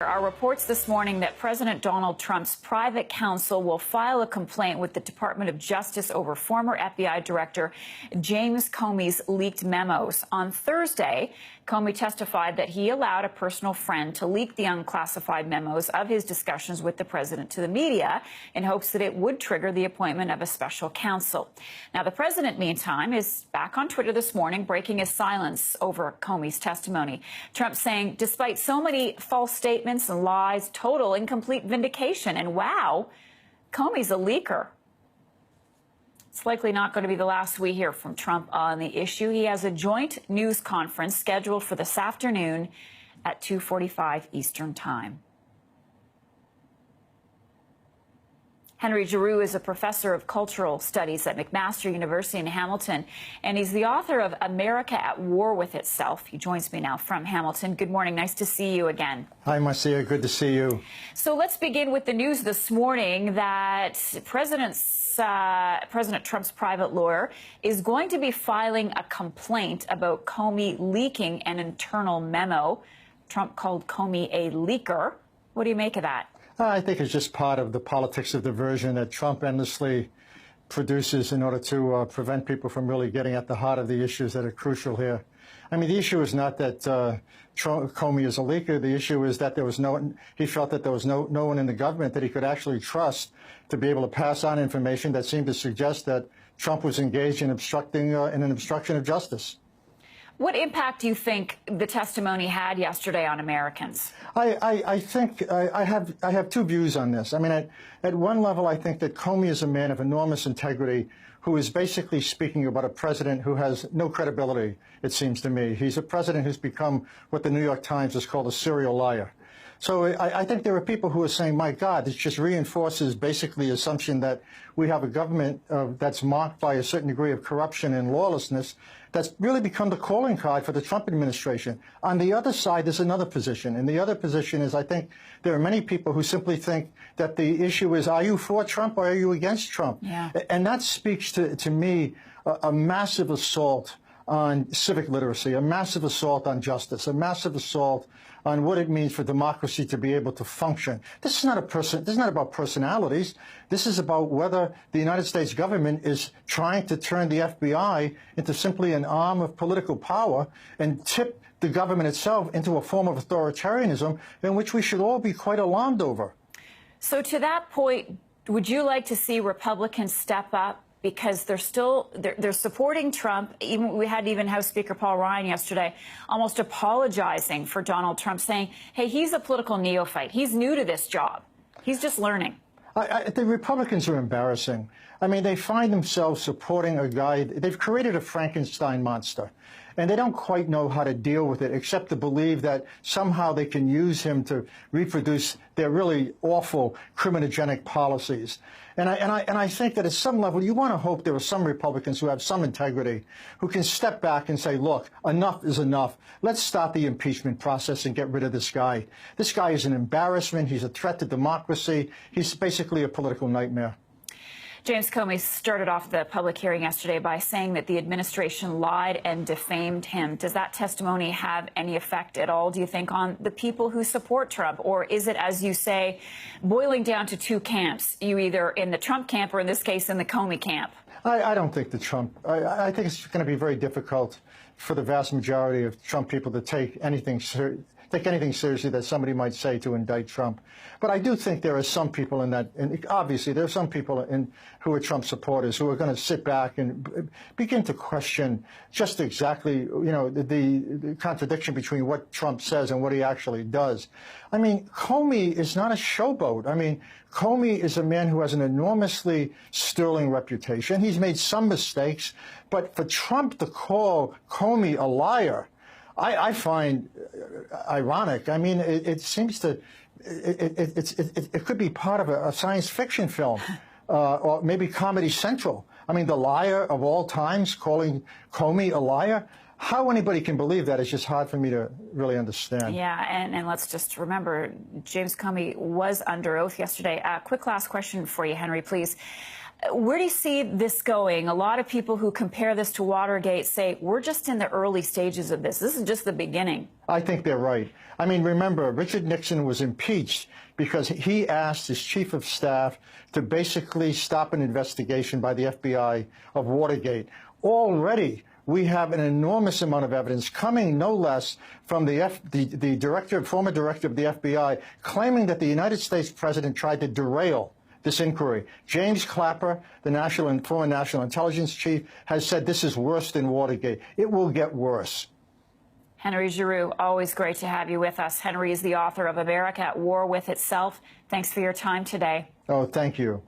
Our reports this morning that President Donald Trump's private counsel will file a complaint with the Department of Justice over former FBI Director James Comey's leaked memos. On Thursday, Comey testified that he allowed a personal friend to leak the unclassified memos of his discussions with the president to the media in hopes that it would trigger the appointment of a special counsel. Now, the president, meantime, is back on Twitter this morning, breaking his silence over Comey's testimony. Trump saying, despite so many false statements and lies, total incomplete vindication. And wow, Comey's a leaker. It's likely not going to be the last we hear from Trump on the issue. He has a joint news conference scheduled for this afternoon at 2:45 Eastern Time. Henry Giroux is a professor of cultural studies at McMaster University in Hamilton, and he's the author of America at War with Itself. He joins me now from Hamilton. Good morning. Nice to see you again. Hi, Marcia. Good to see you. So let's begin with the news this morning that President Trump's private lawyer is going to be filing a complaint about Comey leaking an internal memo. Trump called Comey a leaker. What do you make of that? I think it's just part of the politics of diversion that Trump endlessly produces in order to prevent people from really getting at the heart of the issues that are crucial here. I mean, the issue is not that Comey is a leaker. The issue is that he felt that there was no one in the government that he could actually trust to be able to pass on information that seemed to suggest that Trump was engaged in obstructing in an obstruction of justice. What impact do you think the testimony had yesterday on Americans? I think I have two views on this. I mean, at one level, I think that Comey is a man of enormous integrity who is basically speaking about a president who has no credibility, it seems to me. He's a president who's become what the New York Times has called a serial liar. So I think there are people who are saying, my God, this just reinforces basically the assumption that we have a government that's marked by a certain degree of corruption and lawlessness that's really become the calling card for the Trump administration. On the other side, there's another position. And the other position is I think there are many people who simply think that the issue is, are you for Trump or are you against Trump? Yeah. And that speaks to me a massive assault on civic literacy, a massive assault on justice, a massive assault on what it means for democracy to be able to function. This is not about personalities. This is about whether the United States government is trying to turn the FBI into simply an arm of political power and tip the government itself into a form of authoritarianism in which we should all be quite alarmed over. So to that point, would you like to see Republicans step up? Because they're supporting Trump. We had House Speaker Paul Ryan yesterday almost apologizing for Donald Trump, saying, hey, he's a political neophyte. He's new to this job. He's just learning. The Republicans are embarrassing. I mean, they find themselves supporting a guy. They've created a Frankenstein monster, and they don't quite know how to deal with it except to believe that somehow they can use him to reproduce their really awful criminogenic policies. And I think that at some level, you want to hope there are some Republicans who have some integrity, who can step back and say, look, enough is enough. Let's start the impeachment process and get rid of this guy. This guy is an embarrassment. He's a threat to democracy. He's basically a political nightmare. James Comey started off the public hearing yesterday by saying that the administration lied and defamed him. Does that testimony have any effect at all, do you think, on the people who support Trump? Or is it, as you say, boiling down to two camps? You either in the Trump camp or, in this case, in the Comey camp? I don't think the Trump. I think it's going to be very difficult for the vast majority of Trump people to take anything seriously that somebody might say to indict Trump. But I do think there are some people in that, and obviously there are some people who are Trump supporters who are going to sit back and begin to question just exactly, the contradiction between what Trump says and what he actually does. I mean, Comey is not a showboat. I mean, Comey is a man who has an enormously sterling reputation. He's made some mistakes, but for Trump to call Comey a liar, I find ironic. I mean, it seems to, it could be part of a science fiction film, or maybe Comedy Central. I mean, the liar of all times calling Comey a liar. How anybody can believe that is just hard for me to really understand. Yeah, and let's just remember, James Comey was under oath yesterday. Quick last question for you, Henry, please. Where do you see this going? A lot of people who compare this to Watergate say we're just in the early stages of this. This is just the beginning. I think they're right. I mean, remember, Richard Nixon was impeached because he asked his chief of staff to basically stop an investigation by the FBI of Watergate. Already, we have an enormous amount of evidence coming, no less, from the former director of the FBI, claiming that the United States president tried to derail this inquiry. James Clapper, the former national intelligence chief, has said this is worse than Watergate. It will get worse. Henry Giroux, always great to have you with us. Henry is the author of America at War with Itself. Thanks for your time today. Oh, thank you.